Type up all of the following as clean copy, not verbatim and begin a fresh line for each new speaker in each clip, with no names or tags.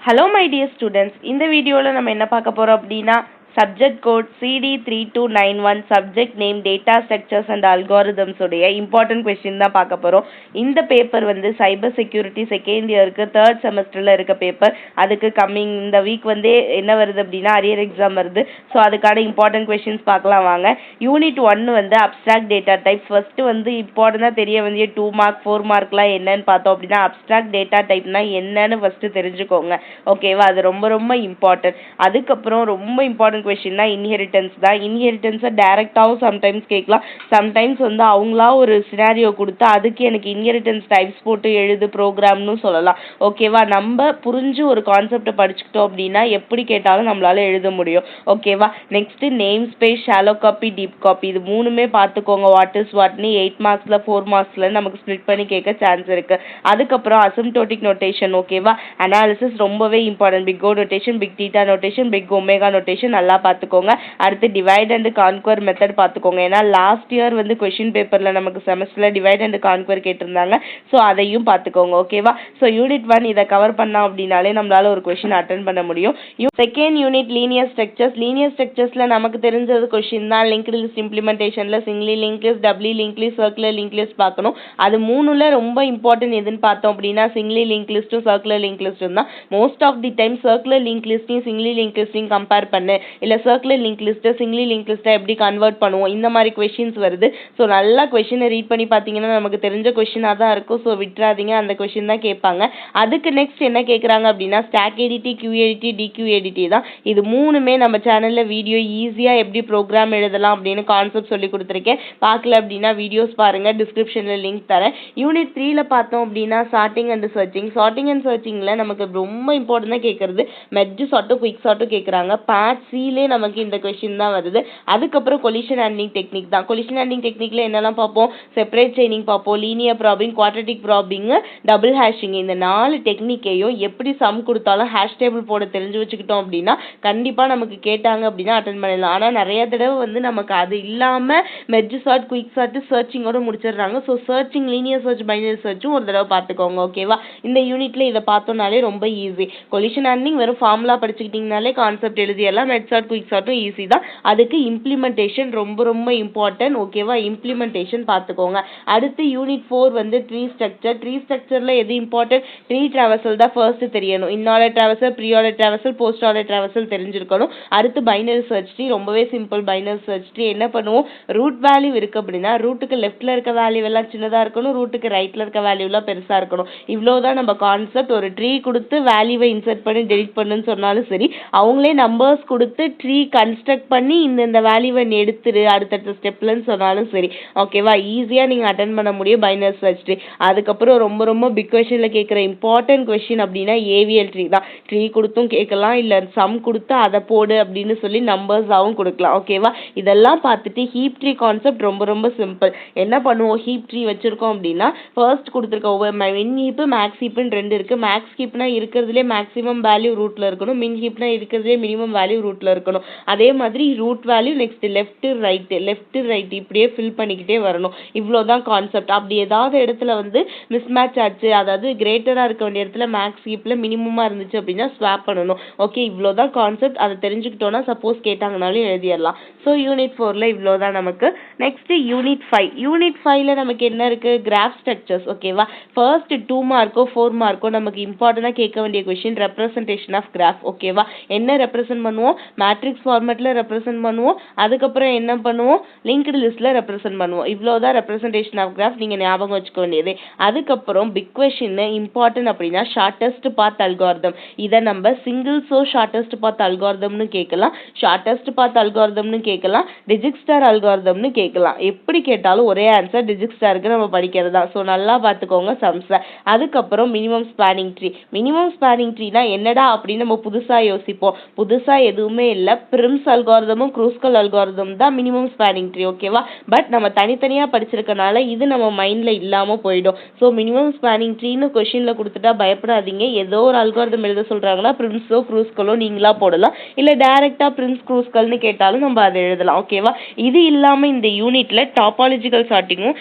Hello my dear students, இந்த வீடியோவில் நம்ம என்ன பார்க்க போறோம் அப்படின்னா subject code CD3291 subject name data structures and algorithms உடைய important question தான் பார்க்க போறோம். இந்த பேப்பர் வந்து cyber security second yearக்கு third semesterல இருக்க பேப்பர். அதுக்கு coming இந்த வீக் வந்து என்ன வருது அப்படின்னா அரியர் எக்ஸாம் வருது. ஸோ அதுக்கான important questions பார்க்கலாம் வாங்க. யூனிட் 1 வந்து abstract data types. ஃபர்ஸ்ட் வந்து இம்பார்ட்டண்டாக தெரிய வேண்டிய 2 மார்க் 4 மார்க்லாம் என்னன்னு பார்த்தோம் அப்படின்னா abstract data typeனா என்னன்னு ஃபர்ஸ்ட் தெரிஞ்சுக்கோங்க. ஓகேவா, அது ரொம்ப ரொம்ப இம்பார்ட்டன்ட். அதுக்கப்புறம் ரொம்ப இம்பார்ட்டன்ட் கொஸ்டின்னா இன்ஹெரிட்டன்ஸ் தான். இன்ஹெரிட்டன்ஸை டைரக்டாகவும் சம்டைம்ஸ் கேட்கலாம். சம்டைம்ஸ் வந்து அவங்களா ஒரு சினாரியோ கொடுத்து அதுக்கு எனக்கு இன்ஹெரிட்டன்ஸ் டைப்ஸ் போட்டு எழுது ப்ரோக்ராம்னு சொல்லலாம். ஓகேவா, நம்ம புரிஞ்சு ஒரு கான்செப்டை படிச்சுக்கிட்டோம் அப்படின்னா எப்படி கேட்டாலும் நம்மளால எழுத முடியும். ஓகேவா, next name space shallow copy deep copy இது மூணுமே பார்த்துக்கோங்க. வாட் இஸ் வாட்னு 8 மார்க்ஸில் 4 மார்க்ஸில் நமக்கு ஸ்ப்ளிட் பண்ணி கேட்க சான்ஸ் இருக்கு. அதுக்கப்புறம் அசிம்டோட்டிக் நோட்டேஷன். ஓகேவா, அனாலிசிஸ் ரொம்பவே important. Big O notation, big theta notation, big omega notation நல்லா பார்த்துக்கோங்க. அடுத்து டிவைட் அண்ட் கான்குவர் மெத்தட் பார்த்துக்கோங்க. ஏன்னா லாஸ்ட் இயர் வந்து கொஸ்டின் பேப்பர்ல நமக்கு செமஸ்டர்ல டிவைட் அண்ட் கான்குவர் கேட்டிருந்தாங்க. ஸோ அதையும் பார்த்துக்கோங்க. ஓகேவா, ஸோ யூனிட் 1 இதை கவர் பண்ணோம் அப்படின்னாலே நம்மளால ஒரு கொஸ்டின் அட்டன் பண்ண முடியும். Second unit linear structures. Linear ஸ்ட்ரக்சர்ஸ்ல நமக்கு தெரிஞ்சது கொஸ்டின் தான். லிங்க்டு லிஸ்ட் இம்ப்ளிமெண்டேஷன்ல singly link list, doubly link list, circular link list பார்க்கணும். அது மூணுல ரொம்ப இம்பார்ட்டன்ட் எதுன்னு பார்த்தோம் அப்படின்னா சிங்கிளி லிங்க் லிஸ்ட்டும் சர்க்குலர் லிங்க் லிஸ்ட்டும் தான். Most of the time circular link லிஸ்ட்டையும் சிங்கிளி லிங்க் லிஸ்ட்டையும் கம்பேர் பண்ணு, இல்லை சர்க்குலர் லிங்க் லிஸ்ட்டை சிங்கிளி லிங்க் லிஸ்ட்டை எப்படி கன்வெர்ட் பண்ணுவோம், இந்த மாதிரி கொஸ்டின்ஸ் வருது. ஸோ நல்லா கொஸ்டினை ரீட் பண்ணி பார்த்தீங்கன்னா நமக்கு தெரிஞ்ச கொஸ்டினாக தான் இருக்கும். ஸோ விட்டுறாதீங்க, அந்த கொஸ்டின் தான் கேட்பாங்க. அதுக்கு நெக்ஸ்ட் என்ன கேட்குறாங்க அப்படின்னா ஸ்டாக் எடிட்டி, QADT, DQADT தான். இது மூணுமே நம்ம சேனலில் வீடியோ ஈஸியாக எப்படி ப்ரோக்ராம் எழுதலாம் அப்படின்னு கான்செப்ட் சொல்லி கொடுத்துருக்கேன். பார்க்கல அப்படின்னா வீடியோஸ் பாருங்கள், டிஸ்கிரிப்ஷனில் லிங்க் தரேன். யூனிட் 3ல பார்த்தோம் அப்படின்னா sorting and searching. Sorting and சர்ச்சிங்கில் நமக்கு ரொம்ப இம்பார்ட்டண்டாக கேட்குறது மெர்ஜ் சார்ட்டும் குயிக் சார்ட்டும் கேட்குறாங்க. பார்ட் சிலே நமக்கு இந்த கொஸ்டின் தான் வருது. அதுக்கப்புறம் கொலிஷன் ஹேண்ட்லிங் டெக்னிக் தான். கொலிஷன் ஹேண்ட்லிங் டெக்னிக்ல என்னெல்லாம் பார்ப்போம், செப்பரேட் செயினிங் பார்ப்போம், linear probing, quadratic probing, double hashing. இந்த 4 டெக்னிக்கையும் எப்படி சம் கொடுத்தாலும் ஹேஷ் டேபிள் போட தெரிஞ்சு வச்சுக்கிட்டோம் அப்படின்னா கண்டிப்பாக நமக்கு கேட்டாங்க அப்படின்னா அட்டன் பண்ணிடலாம். ஆனால் நிறைய தடவை வந்து நமக்கு அது இல்லாமல் மெர்ஜ் சார்ட், குயிக் சார்ட், சர்ச்சிங்கோட முடிச்சிடுறாங்க. So searching, linear search, binary சர்ச்சும் ஒரு தடவை பார்த்துக்கோங்க. ஓகேவா, இந்த யூனிட்ல இதை பார்த்தோம்னாலே ரொம்ப ஈஸி. கொலிஷன் ஹேண்ட்லிங் வெறும் ஃபார்முலா படிச்சுக்கிட்டீங்கனாலே கான்செப்ட் எழுதியெல்லாம். மெர்ஜ் சார்ட், குயிக் சார்ட்டும் ஈஸி தான். அதுக்கு இம்ப்ளிமெண்டேஷன் ரொம்ப ரொம்ப இம்பார்ட்டன்ட். ஓகேவா, இம்ப்ளிமெண்டேஷன் பார்த்துக்கோங்க. அடுத்து யூனிட் 4 வந்து ட்ரீ ஸ்ட்ரக்சர். ட்ரீ ஸ்ட்ரக்சர்ல எது இம்பார்ட்டன்ட், ட்ரீ ட்ராவர்சல் தான் ஃபர்ஸ்ட் தெரியணும். Inorder traversal, pre order traversal, post order traversal தெரிஞ்சிருக்கணும். அடுத்து பைனரி சர்ச் ட்ரீ, ரொம்பவே சிம்பிள். பைனரி சர்ச் ட்ரீ என்ன பண்ணுவோம், ரூட் வேல்யூ இருக்கு அப்படின்னா ரூட்டுக்கு லெஃப்ட்ல இருக்க வேல்யூ எல்லாம் சின்னதா இருக்கணும், ரூட்டுக்கு ரைட்ல இருக்க வேல்யூ எல்லாம் பெருசா இருக்கணும். இவ்வளவுதான் நம்ம கான்செப்ட். ஒரு ட்ரீ கொடுத்து வேல்யூவை இன்சர்ட் பண்ணி டெலிட் பண்ணுன்னு சொன்னாலும் சரி, அவங்களே நம்பர்ஸ் கொடுத்து ட்ரீ கன்ஸ்ட்ரக்ட் பண்ணி இந்த வேல்யூவை எடுத்துரு அடுத்தடுத்த ஸ்டெப்லன்னு சொன்னாலும் சரி. ஓகேவா, ஈஸியாக நீங்கள் அட்டன் பண்ண முடியும் பைனரி சர்ச் ட்ரீ. அதுக்கப்புறம் ரொம்ப ரொம்ப பிக் கொஸ்டினில் கேட்குற இம்பார்ட்டன்ட் கொஸ்டின் அப்படின்னா ஏவிஎல் ட்ரீ தான். ட்ரீ கொடுத்தும் கேட்கலாம், இல்லை சம் கொடுத்து அதை போடு அப்படின்னு சொல்லி நம்பர்ஸாகவும் கொடுக்கலாம். ஓகேவா, இதெல்லாம் பார்த்துட்டு ஹீப் ட்ரீ கான்செப்ட் ரொம்ப ரொம்ப சிம்பிள். என்ன பண்ணுவோம், ஹீப் ட்ரீ வச்சுருக்கோம் அப்படின்னா ஃபர்ஸ்ட் கொடுத்துருக்க ஒவ்வொரு மின் ஹீப்பு மேக்ஸ் ஹீப்புன்னு 2 இருக்குது. மேக்ஸ் ஹீப்னா இருக்கிறதுலே மேக்ஸிமம் வேல்யூ ரூட்டில் இருக்கணும், மின் ஹீப்னா இருக்கிறதுலே மினிமம் வேல்யூ ரூட்டில் இருக்கணும். அதே மாதிரி root value next left right இப்படியே ஃபில் பண்ணிக்கிட்டே வரணும். இவ்வளோதான் கான்செப்ட். அப்படி ஏதாவது இடத்துல வந்து மிஸ் மேட்ச் ஆச்சு, அதாவது கிரேட்டராக இருக்க வேண்டிய இடத்துல மேக்ஸ் ஹீப்பில் மினிமமாக இருந்துச்சு அப்படின்னா ஸ்வாப் பண்ணணும். ஓகே, இவ்வளோதான் கான்செப்ட். அதை தெரிஞ்சுக்கிட்டோன்னா சப்போஸ் கேட்டாங்கனாலும் எழுதிடலாம். ஸோ யூனிட் 4ல இவ்வளோதான் நமக்கு. Next unit 5. யூனிட் 5ல நமக்கு என்ன இருக்கு, கிராஃப் ஸ்ட்ரக்சர்ஸ். ஓகேவா, ஃபர்ஸ்ட் 2 மார்க்கோ 4 மார்க்கோ நமக்கு இம்பார்ட்டண்டாக கேட்க வேண்டிய கொஸ்டின் ரெப்ரசன்டேஷன் ஆஃப் கிராஃப். ஓகேவா, என்ன ரெப்ரசன்ட் பண்ணுவோம், மேட்ரிக்ஸ் ஃபார்மேட்டில் ரெப்ரசன்ட் பண்ணுவோம். அதுக்கப்புறம் என்ன பண்ணுவோம், லிங்க்டு லிஸ்ட்ல ரெப்ரசன்ட் பண்ணுவோம். இவ்வளோதான் ரெப்ரசன்டேஷன் ஆஃப் கிராஃப். நீங்கள் ஞாபகம் வச்சுக்க வேண்டியது. அதுக்கப்புறம் பிக் கொஸ்டின் இம்பார்ட்டன்ட் அப்படின்னா ஷார்ட்டஸ்ட் பாத் அல்காரிதம். இதை நம்ம சிங்கிள் சோர்ஸ் ஷார்ட்டஸ்ட் பாத் அல்காரிதம்னு கேட்கலாம், ஷார்ட்டஸ்ட் பாத் அல்காரிதம்னு கேட்கலாம், டிஜிக்ஸ்டார் அல்காரிதம்னு கேட்கலாம். எப்படி கேட்டாலும் ஒரே ஆன்சர் டிஜிக்ஸ்டாருக்கு நம்ம படிக்கிறது தான். ஸோ நல்லா பார்த்துக்கோங்க சம்ஸை. அதுக்கப்புறம் minimum spanning tree. Minimum spanning ட்ரீனா என்னடா அப்படின்னு நம்ம புதுசாக யோசிப்போம். புதுசாக எதுவுமே இல்லை, பிரிம்ஸ் அல்காரிதமும் க்ரூஸ்கல் அல்காரிதம் தான் மினிமம் ஸ்பேனிங் ட்ரீ. ஓகேவா? பட் நம்ம தனித்தனியாக படிச்சிருக்கனால இது நம்ம மைண்டில் இல்லாமல் போயிடும். ஸோ மினிமம் ஸ்பேனிங் ட்ரீன்னு கொஷினில் கொடுத்துட்டா பயப்படாதீங்க. ஏதோ ஒரு அல்காரிதம் எழுத சொல்கிறாங்கன்னா பிரிம்ஸோ க்ரூஸ்கலோ நீங்களா போடலாம், இல்லை டேரெக்டாக பிரிம்ஸ் க்ரூஸ்கல்னு கேட்டாலும் நம்ம அதை எழுதலாம். ஓகேவா? இது இல்லாமல் இந்த யூனிட்டில் டாபாலஜிக்கல் சார்ட்டிங்கும்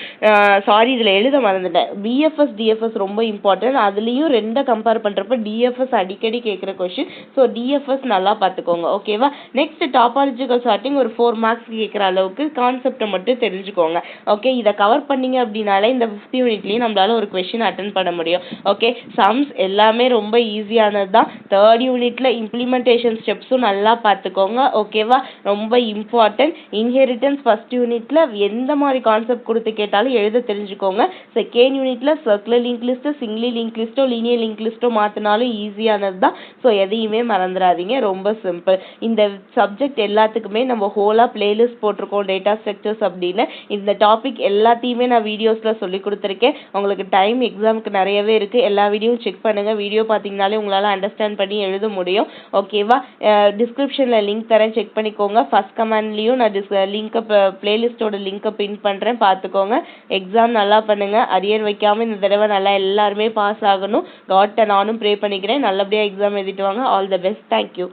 இதில் எழுத மறந்துட்டேன், பிஎஃப்எஸ் டிஎஃப்எஸ் ரொம்ப இம்பார்ட்டன்ட். அதுலேயும் ரெண்டை கம்பேர் பண்ணுறப்ப டிஎஃப்எஸ் அடிக்கடி கேட்குற கொஷின். ஸோ டிஎஃப்எஸ் நல்லா பார்த்துக்கோங்க. ஓகேவா? நெக்ஸ்ட் டாபாலஜிக்கல் சார்ட்டிங் ஒரு 4 மார்க்ஸ் கேட்குற அளவுக்கு கான்செப்டை மட்டும் தெரிஞ்சுக்கோங்க. ஓகே, இதை கவர் பண்ணீங்க அப்படின்னாலே இந்த 5th யூனிட்லேயும் நம்மளால ஒரு கொஷின் அட்டன் பண்ண முடியும். ஓகே, சம்ஸ் எல்லாமே ரொம்ப ஈஸியானது தான். 3rd யூனிட்ல இம்ப்ளிமெண்டேஷன் ஸ்டெப்ஸும் நல்லா பார்த்துக்கோங்க. ஓகேவா? ரொம்ப இம்பார்ட்டன்ட். இன்ஹெரிட்டன்ஸ் 1st யூனிட்ல எந்த மாதிரி கான்செப்ட் கொடுத்து கேட்டாலும் எழுத தெரிஞ்சுக்கோங்க. 2nd யூனிட்ல circular link list, singly link லிஸ்ட்டோ லீனியர் லிங்க் லிஸ்ட்டோ மாற்றினாலும் ஈஸியானது தான். ஸோ எதையுமே மறந்துடாதீங்க, ரொம்ப சிம்பிள். இந்த சப்ஜெக்ட் எல்லாத்துக்குமே நம்ம ஹோலாக பிளேலிஸ்ட் போட்டிருக்கோம், டேட்டா ஸ்ட்ரக்சர்ஸ் அப்படின்னு. இந்த டாபிக் எல்லாத்தையுமே நான் வீடியோஸில் சொல்லி கொடுத்துருக்கேன். உங்களுக்கு டைம் எக்ஸாமுக்கு நிறையவே இருக்குது. எல்லா வீடியோவும் செக் பண்ணுங்கள். வீடியோ பார்த்தீங்கனாலே உங்களால் அண்டர்ஸ்டாண்ட் பண்ணி எழுத முடியும். ஓகேவா? டிஸ்கிரிப்ஷனில் லிங்க் தரேன், செக் பண்ணிக்கோங்க. ஃபஸ்ட் கமெண்ட்லேயும் நான் லிங்கை பிளேலிஸ்ட்டோட லிங்கை பின் பண்ணுறேன், பார்த்துக்கோங்க. எக்ஸாம் நல்லா பண்ணுங்கள். அரியர் வைக்காமல் இந்த தடவை நல்லா எல்லாருமே பாஸ் ஆகணும். காட்டை நானும் ப்ரே பண்ணிக்கிறேன். நல்லபடியாக எக்ஸாம் எழுதிட்டு வாங்க. All the best. தேங்க்யூ.